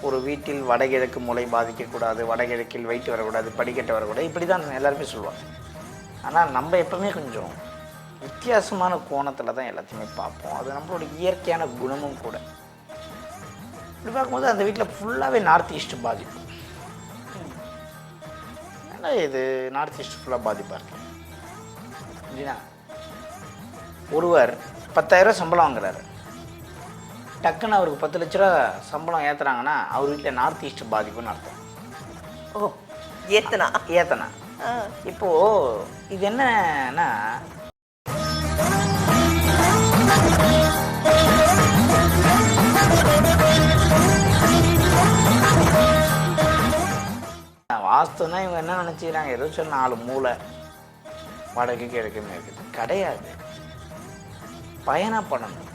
ஒரு வீட்டில் வடகிழக்கு மூலை பாதிக்கக்கூடாது, வடகிழக்கில் வெயிட் வரக்கூடாது, படிக்கட்டு வரக்கூடாது, இப்படி தான் எல்லாருமே சொல்லுவாங்க. ஆனால் நம்ம எப்பவுமே கொஞ்சம் வித்தியாசமான கோணத்தில் தான் எல்லாத்தையுமே பார்ப்போம். அது நம்மளோட இயற்கையான குணமும் கூட. இப்படி பார்க்கும்போது அந்த வீட்டில் ஃபுல்லாகவே நார்த் ஈஸ்ட் பாதிப்பு. ஏன்னா இது நார்த் ஈஸ்ட் ஃபுல்லாக பாதிப்பாக இருக்கு அப்படின்னா, ஒருவர் 10,000 சம்பளம் வாங்குறாரு. டக்குன்னு அவருக்கு 10 லட்ச ரூபா சம்பளம் ஏற்றுறாங்கன்னா அவர் வீட்டில் நார்த் ஈஸ்ட் பாதிப்புன்னு அர்த்தம். ஓ, ஏத்தனா ஏத்தனா இப்போது இது என்னன்னா, வாஸ்துன்னா இவங்க என்ன நினச்சிக்கிறாங்க, ஏதோ சொல்ல 4 மூளை வடக்கு கிழக்குன்னு இருக்குது. கிடையாது. பயணம் பண்ணணும்.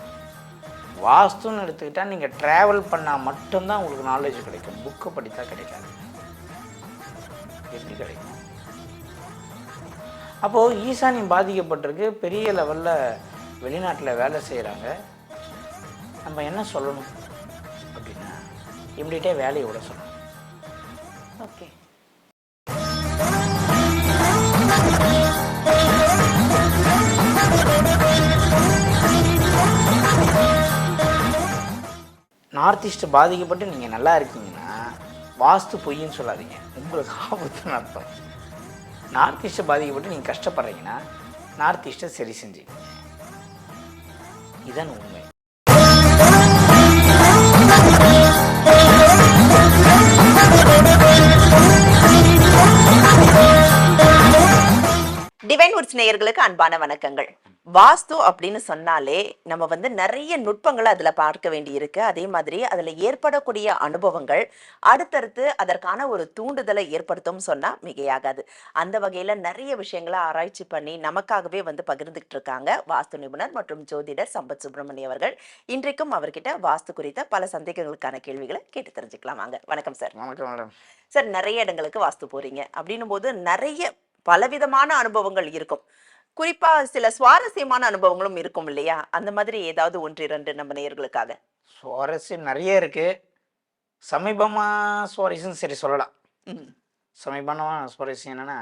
வாஸ்துன்னு எடுத்துக்கிட்டால் நீங்கள் ட்ராவல் பண்ணால் மட்டும்தான் உங்களுக்கு நாலேஜ் கிடைக்கும். புக்கை படித்தா கிடைக்காது. எப்படி கிடைக்கும்? அப்போது ஈசானியம் பாதிக்கப்பட்டிருக்கு, பெரிய லெவலில் வெளிநாட்டில் வேலை செய்கிறாங்க. நம்ம என்ன சொல்லணும் அப்படின்னா, இம்மிடியே வேலையை விட சொல்லணும். ஓகே. நார்த் ஈஸ்ட் பாதிக்கப்பட்டு நீங்கள் நல்லா இருக்கீங்கன்னா வாஸ்து பொய்ன்னு சொல்லாதீங்க, உங்களுக்கு ஆபத்துன்னு அர்த்தம். நார்த் ஈஸ்ட்டை பாதிக்கப்பட்டு நீங்கள் கஷ்டப்படுறீங்கன்னா நார்த் ஈஸ்ட்டை சரி செஞ்சீங்க. இதான் உண்மை. டிவைன் வுட்ஸ் நேயர்களுக்கு அன்பான வணக்கங்கள். வாஸ்து அப்படின்னு சொன்னாலே நம்ம நிறைய நுட்பங்களை அதுல பார்க்க வேண்டி இருக்கு. அதே மாதிரி அதுல ஏற்படக்கூடிய அனுபவங்கள் அடுத்தடுத்து அதற்கான ஒரு தூண்டுதலை ஏற்படுத்தும் சொன்னா மிகையாகாது. அந்த வகையில நிறைய விஷயங்களை ஆராய்ச்சி பண்ணி நமக்காகவே பகிர்ந்துகிட்டு இருக்காங்க வாஸ்து நிபுணர் மற்றும் ஜோதிடர் சம்பத் சுப்பிரமணியம் அவர்கள். இன்றைக்கும் அவர்கிட்ட வாஸ்து குறித்த பல சந்தேகங்களுக்கான கேள்விகளை கேட்டு தெரிஞ்சுக்கலாம். வாங்க. வணக்கம் சார். வணக்கம் மேடம். சார், நிறைய இடங்களுக்கு வாஸ்து போறீங்க அப்படின்னும் போது நிறைய பலவிதமான அனுபவங்கள் இருக்கும். குறிப்பா சில சுவாரஸ்யமான அனுபவங்களும் இருக்கும் இல்லையா? அந்த மாதிரி ஏதாவது 1-2 நம்ம நேயர்களுக்காக. சுவாரஸ்யம் நிறைய இருக்கு. சமீபமாக சுவாரஸ்யம் சரி சொல்லலாம். சமீபமான சுவாரஸ்யம் என்னன்னா,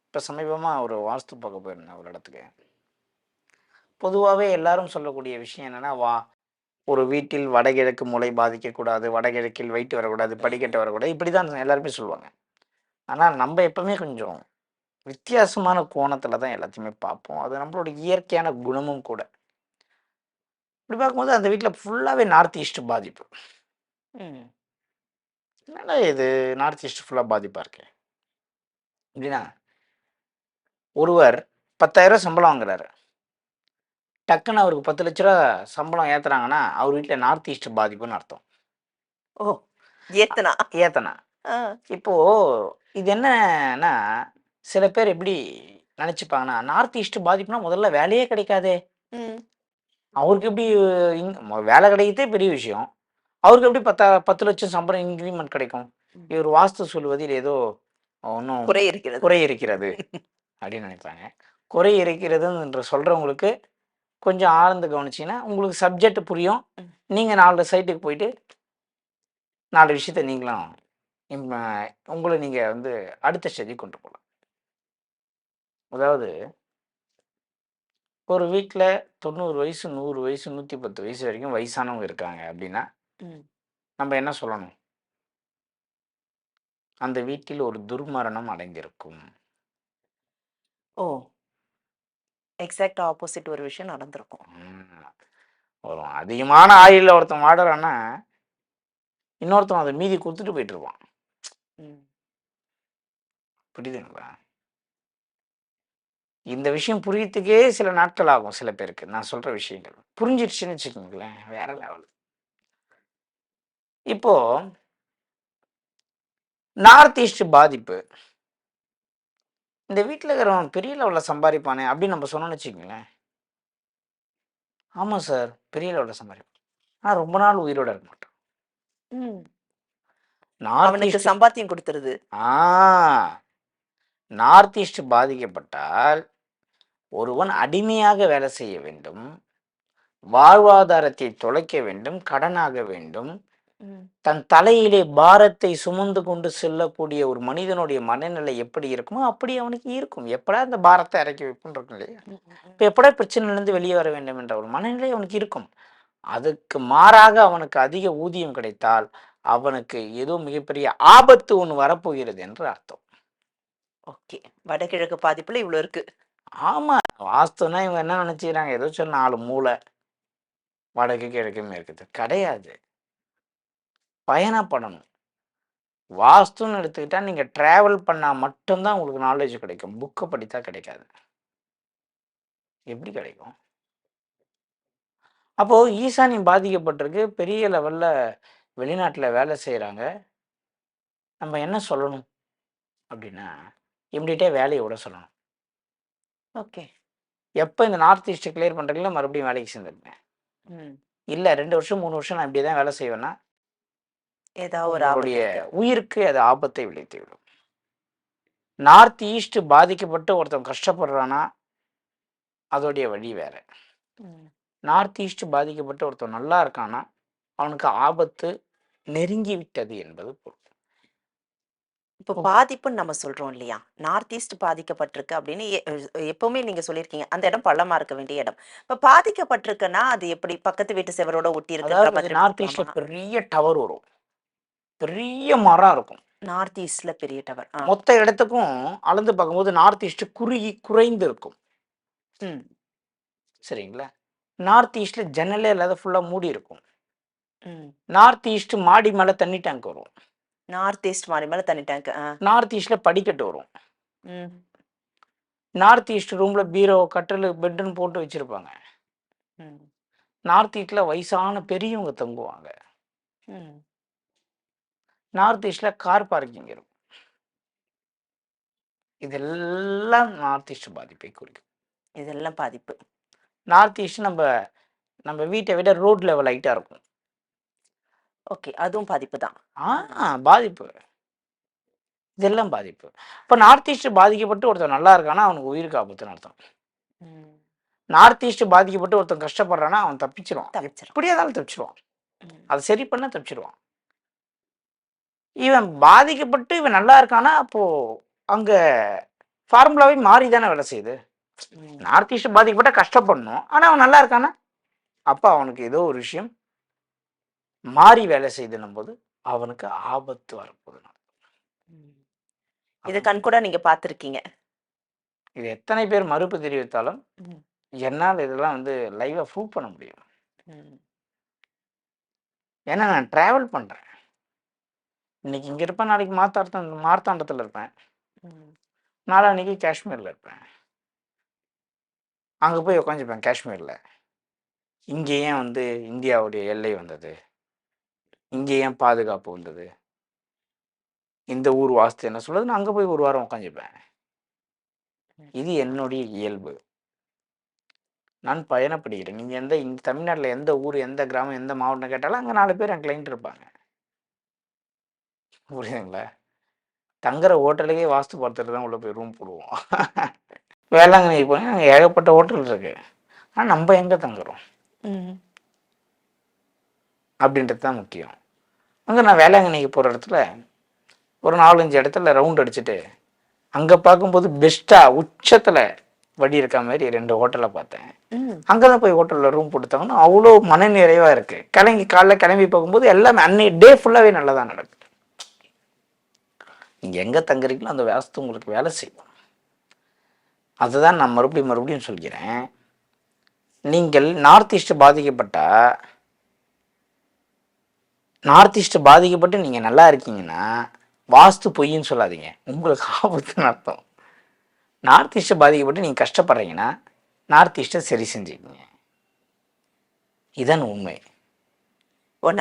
இப்போ சமீபமாக ஒரு வாஸ்து பார்க்க போயிருந்தேன் ஒரு இடத்துக்கு. பொதுவாகவே எல்லாரும் சொல்லக்கூடிய விஷயம் என்னன்னா, ஒரு வீட்டில் வடகிழக்கு மூலை பாதிக்கக்கூடாது, வடகிழக்கில் வெயிட் வரக்கூடாது, படிக்கட்டு வரக்கூடாது, இப்படி தான் எல்லாருமே சொல்லுவாங்க. ஆனால் நம்ம எப்பவுமே கொஞ்சம் வித்தியாசமான கோணத்தில் தான் எல்லாத்தையுமே பார்ப்போம். அது நம்மளோட இயற்கையான குணமும் கூட. இப்படி பார்க்கும்போது அந்த வீட்டில் ஃபுல்லாகவே நார்த் ஈஸ்ட் பாதிப்பு. என்னடா இது நார்த் ஈஸ்ட் ஃபுல்லாக பாதிப்பாக இருக்கு அப்படின்னா, ஒருவர் 10,000 சம்பளம் வாங்குறாரு. டக்குன்னு அவருக்கு 10 லட்ச ரூபா சம்பளம் ஏற்றுறாங்கன்னா அவர் வீட்டில் நார்த் ஈஸ்ட் பாதிப்புன்னு அர்த்தம். ஓ, ஏத்தனா ஏத்தனா இப்போது இது என்னன்னா, சில பேர் எப்படி நினச்சிப்பாங்கன்னா, நார்த் ஈஸ்ட் பாதிப்புனா முதல்ல வேலையே கிடைக்காதே, அவருக்கு எப்படி வேலை கிடைக்கிறதே பெரிய விஷயம், அவருக்கு எப்படி 10 லட்சம் சம்பளம் இன்க்ரிமெண்ட் கிடைக்கும்? இவர் வாஸ்து சொல்வதில் ஏதோ ஒன்றும் குறை இருக்கிறது அப்படின்னு நினைப்பாங்க. குறை இருக்கிறதுன்ற சொல்கிறவங்களுக்கு கொஞ்சம் ஆழ்ந்து கவனிச்சிங்கன்னா உங்களுக்கு சப்ஜெக்ட் புரியும். நீங்கள் 4 சைட்டுக்கு போயிட்டு 4 விஷயத்த நீங்களும் உங்களை நீங்கள் அடுத்த ஸ்டேஜுக்கு கொண்டு போகலாம். அதாவது ஒரு வீட்டில் 90 வயசு, 100 வயசு, 110 வயசு வரைக்கும் வயசானவங்க இருக்காங்க அப்படின்னா நம்ம என்ன சொல்லணும்? அந்த வீட்டில் ஒரு துர்மரணம் அடைந்திருக்கும். ஓ, எக்ஸாக்ட் ஆப்போசிட் ஒரு விஷயம் நடந்திருக்கும். ஒரு அதிகமான ஆயுளில் ஒருத்தன் வாடுறான்னா இன்னொருத்தன் அதை மீதி கொடுத்துட்டு போயிட்டு இருப்பான். புரியுதுங்களா? இந்த விஷயம் புரியத்துக்கே சில நாட்கள் ஆகும் சில பேருக்கு. நான் சொல்ற விஷயங்கள் புரிஞ்சிடுச்சுன்னு வச்சுக்கோங்களேன், வேற லெவல். இப்போ நார்த் ஈஸ்ட் பாதிப்பு, இந்த வீட்டில் இருக்கிறவன் பெரிய லெவலில் சம்பாதிப்பானே அப்படின்னு நம்ம சொன்னோன்னு வச்சுக்கோங்களேன். ஆமாம் சார், பெரிய லெவலில் சம்பாதிப்பான், ஆனால் ரொம்ப நாள் உயிரோட இருக்க மாட்டான். அவனுக்கு சம்பாத்தியம் கொடுத்துருது. நார்த் ஈஸ்ட் பாதிக்கப்பட்டால் ஒருவன் அடிமையாக வேலை செய்ய வேண்டும், வாழ்வாதாரத்தை தொலைக்க வேண்டும், கடனாக வேண்டும், தன் தலையிலே பாரத்தை சுமந்து கொண்டு செல்லக்கூடிய ஒரு மனிதனுடைய மனநிலை எப்படி இருக்குமோ அப்படி அவனுக்கு இருக்கும். எப்படா இந்த பாரத்தை இறக்கி வைப்புன்னு இருக்கும் இல்லையா? இப்போ எப்படா பிரச்சனையிலேருந்து வெளியே வர வேண்டும் என்ற ஒரு மனநிலை அவனுக்கு இருக்கும். அதுக்கு மாறாக அவனுக்கு அதிக ஊதியம் கிடைத்தால் அவனுக்கு ஏதோ மிகப்பெரிய ஆபத்து ஒன்று வரப்போகிறது என்று அர்த்தம். ஓகே, வடகிழக்கு பாதிப்புல இவ்வளவு இருக்கு. ஆமா, வாஸ்துன்னா இவங்க என்ன நினைச்சுக்கிறாங்க, ஏதோ சொன்ன 4 மூலை வடக்கு கிழக்கு மேற்குது கிடையாது. பயணப்படணும். வாஸ்துன்னு எடுத்துக்கிட்டா நீங்க டிராவல் பண்ணா மட்டும்தான் உங்களுக்கு நாலேஜ் கிடைக்கும். புக்கை படித்தா கிடைக்காது. எப்படி கிடைக்கும்? அப்போ ஈசானியம் பாதிக்கப்பட்டிருக்கு, பெரிய லெவல்ல வெளிநாட்டுல வேலை செய்யறாங்க. நம்ம என்ன சொல்லணும் அப்படின்னா, இம்மிடியட்டா வேலையை விட சொல்லணும். ஓகே. எப்போ இந்த நார்த் ஈஸ்ட் கிளியர் பண்றீங்களோ மறுபடியும் வேலைக்கு சேர்ந்துருப்பேன். இல்ல 2 வருஷம் 3 வருஷம் நான் இப்படியே தான் வேலை செய்வேன்னா ஏதாவது ஒரு அவருடைய உயிருக்கு அது ஆபத்தை விளைவித்துவிடும். நார்த் ஈஸ்ட் பாதிக்கப்பட்டு ஒருத்தன் கஷ்டப்படுறானா அதோடைய வழி வேற. நார்த் ஈஸ்ட் பாதிக்கப்பட்டு ஒருத்தன் நல்லா இருக்கானா அவனுக்கு ஆபத்து நெருங்கி விட்டது என்பது பொருள். இப்போ பாதிப்புன்னு நம்ம சொல்றோம் இல்லையா, நார்த் ஈஸ்ட் பாதிக்கப்பட்டிருக்கு அப்படின்னு எப்பவுமே நீங்க சொல்லியிருக்கீங்க, அந்த இடம் பள்ளமா இருக்க வேண்டிய இடம். இப்போ பாதிக்கப்பட்டிருக்குன்னா அது எப்படி பக்கத்து வீட்டு செவரோட ஒட்டி இருக்கு? நார்த் ஈஸ்ட்ல பெரிய டவர் வரும், பெரிய மரம் இருக்கும். நார்த் ஈஸ்ட்ல பெரிய டவர் மொத்த இடத்துக்கும் அளந்து பார்க்கும்போது நார்த் ஈஸ்ட் குறைந்து இருக்கும். சரிங்களா? நார்த் ஈஸ்ட்ல ஜன்னலே இல்லாத ஃபுல்லா மூடி இருக்கும். நார்த் ஈஸ்ட் மாடி மேல தண்ணி டேங்க் வரும். நார்த் ஈஸ்ட் மாடி மேல தண்ணி டேங்க். நார்த் ஈஸ்ட்ல படிக்கட்டு வரும். நார்த் ஈஸ்ட் ரூம்ல பீரோ கட்டில் பெட்னு போட்டு வச்சிருப்பாங்க. நார்த் ஈஸ்ட்ல வயசான பெரியவங்க தங்குவாங்க. நார்த் ஈஸ்ட்ல கார் பார்க்கிங் இருக்கும். இதெல்லாம் நார்த் ஈஸ்ட் பாதிப்பை குறிக்கும். இதெல்லாம் பாதிப்பு. நார்த் ஈஸ்ட் நம்ம வீட்டை விட ரோட் லெவல் ஹைட்டா இருக்கும். ஓகே, அதுவும் பாதிப்பு தான். பாதிப்பு. இதெல்லாம் பாதிப்பு. இப்போ நார்த் ஈஸ்ட் பாதிக்கப்பட்டு ஒருத்தன் நல்லா இருக்கானா அவனுக்கு உயிருக்கு ஆபத்துன்னு அர்த்தம். நார்த் ஈஸ்ட் பாதிக்கப்பட்டு ஒருத்தன் கஷ்டப்படுறானா அவன் தப்பிச்சிருவான். எப்படியா இருந்தாலும் தப்பிச்சிருவான். அதை சரி பண்ண தப்பிச்சிருவான். இவன் பாதிக்கப்பட்டு இவன் நல்லா இருக்கானா அப்போ அங்க ஃபார்முலாவே மாறி தானே வேலை செய்யுது. நார்த் ஈஸ்ட் பாதிக்கப்பட்ட கஷ்டப்படணும், ஆனா அவன் நல்லா இருக்கானா அப்ப அவனுக்கு ஏதோ ஒரு விஷயம் மாறி வேலை செய்யுதுன்னும் போது அவனுக்கு ஆபத்து வரப்போகுது. இது கண்கூட நீங்க பார்த்துருக்கீங்க. இது எத்தனை பேர் மறுப்பு தெரிவித்தாலும் என்னால் இதெல்லாம் லைவா ப்ரூவ் பண்ண முடியும். ஏன்னா நான் டிராவல் பண்றேன். இன்னைக்கு இங்க இருப்பேன், நாளைக்கு மார்த்தாண்டத்தில் இருப்பேன், நாளான்னைக்கு காஷ்மீர்ல இருப்பேன். அங்க போய் உட்காந்துப்பேன் காஷ்மீர்ல. இங்கே ஏன் இந்தியாவுடைய எல்லை வந்தது, இங்கே ஏன் பாதுகாப்பு வந்தது, இந்த ஊர் வாஸ்து என்ன சொல்றது, நான் அங்க போய் ஒரு வாரம் உட்காந்துப்பேன். இது என்னுடைய இயல்பு. நான் பயணப்படுகிறேன். நீங்க இந்த தமிழ்நாட்டில் எந்த ஊர், எந்த கிராமம், எந்த மாவட்டம் கேட்டாலும் அங்கே 4 பேர் என் கிளைண்ட் இருப்பாங்க. புரியுதுங்களா? தங்குற ஹோட்டலுக்கே வாஸ்து பார்த்துட்டு தான் உள்ள போய் ரூம் போடுவோம். வேளாங்கண்ணி போய் அங்கே ஏகப்பட்ட ஹோட்டல் இருக்கு, ஆனால் நம்ம எங்கே தங்குறோம் அப்படின்றது தான் முக்கியம். அங்கே நான் வேளாங்கண்ணிக்கு போகிற இடத்துல ஒரு 4-5 இடத்துல ரவுண்ட் அடிச்சுட்டு அங்கே பார்க்கும்போது பெஸ்ட்டாக உச்சத்தில் வடி இருக்க மாதிரி 2 ஹோட்டலை பார்த்தேன். அங்கே தான் போய் ஹோட்டலில் ரூம் போட்டுத்தாங்கன்னா அவ்வளோ மன நிறைவாக இருக்குது. காலைல கிளம்பி போகும்போது எல்லாமே அன்னைக்கு டே ஃபுல்லாகவே நல்லதாக நடக்குது. நீங்கள் எங்கே தங்குறீங்களோ அந்த வாஸ்து உங்களுக்கு வேலை செய்யும். அதுதான் நான் மறுபடியும் சொல்கிறேன். நீங்கள் நார்த் ஈஸ்ட் பாதிக்கப்பட்டு நீங்கள் நல்லா இருக்கீங்கன்னா வாஸ்து பொய்ன்னு சொல்லாதீங்க, உங்களுக்கு ஆபத்துன்னு அர்த்தம். நார்த் ஈஸ்ட் பாதிக்கப்பட்டு நீங்கள் கஷ்டப்படுறீங்கன்னா நார்த் ஈஸ்ட்டை சரி செஞ்சுக்கீங்க. இதான் உண்மை.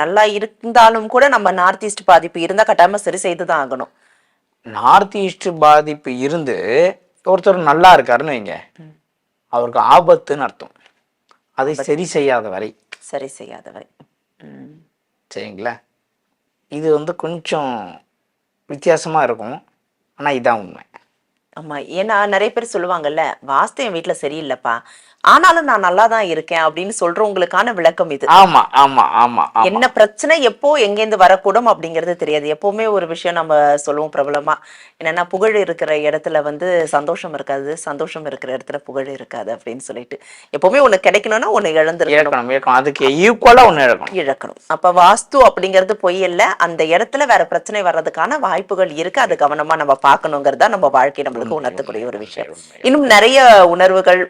நல்லா இருந்தாலும் கூட நம்ம நார்த் ஈஸ்ட் பாதிப்பு இருந்தால் கட்டாயமாக சரி செய்து தான் ஆகணும். நார்த் ஈஸ்ட் பாதிப்பு இருந்து ஒருத்தர் நல்லா இருக்காருன்னு வைங்க, அவருக்கு ஆபத்துன்னு அர்த்தம். அதை சரி செய்யாத வரை சரிங்களா? இது கொஞ்சம் வித்தியாசமா இருக்கும், ஆனா இதான் உண்மை. ஆமா, ஏன்னா நிறைய பேர் சொல்லுவாங்கல்ல, வாஸ்து என் வீட்டில் சரியில்லைப்பா, ஆனாலும் நான் நல்லா தான் இருக்கேன் அப்படின்னு சொல்றவங்களுக்கான விளக்கம் இது. ஆமா ஆமா ஆமா ஆமா. என்ன பிரச்சனை எப்போ எங்கேருந்து வரக்கூடும் அப்படிங்கிறது தெரியாது. எப்பவுமே ஒரு விஷயம் நம்ம சொல்லுவோம் பிரபலமா, என்னன்னா புகழ் இருக்கிற இடத்துல வந்து சந்தோஷம் இருக்காது, சந்தோஷம் இருக்கிற இடத்துல புகழ் இருக்காது அப்படின்னு சொல்லிட்டு. எப்பவுமே ஒண்ணு கிடைக்கணும்னா ஒண்ணு இழக்கணும் இழக்கணும், அதுக்கு ஈக்குவலா ஒண்ணு இழக்கணும். அப்ப வாஸ்து அப்படிங்கிறது பொய் இல்ல, அந்த இடத்துல வேற பிரச்சனை வர்றதுக்கான வாய்ப்புகள் இருக்கு, அது கவனமா நம்ம பார்க்கணுங்கிறதா நம்ம வாழ்க்கை நம்மளுக்கு உணர்த்தக்கூடிய ஒரு விஷயம். இன்னும் நிறைய உணர்வுகள்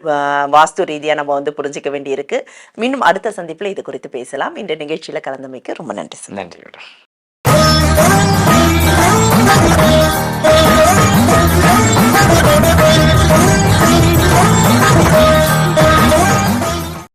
வாஸ்து ரீதியா நம்ம வந்து புரிஞ்சுக்க வேண்டி இருக்கு. மீண்டும் அடுத்த சந்திப்புல இது குறித்து பேசலாம். இந்த நிகழ்ச்சியில கலந்தமைக்கு ரொம்ப நன்றி. நன்றி.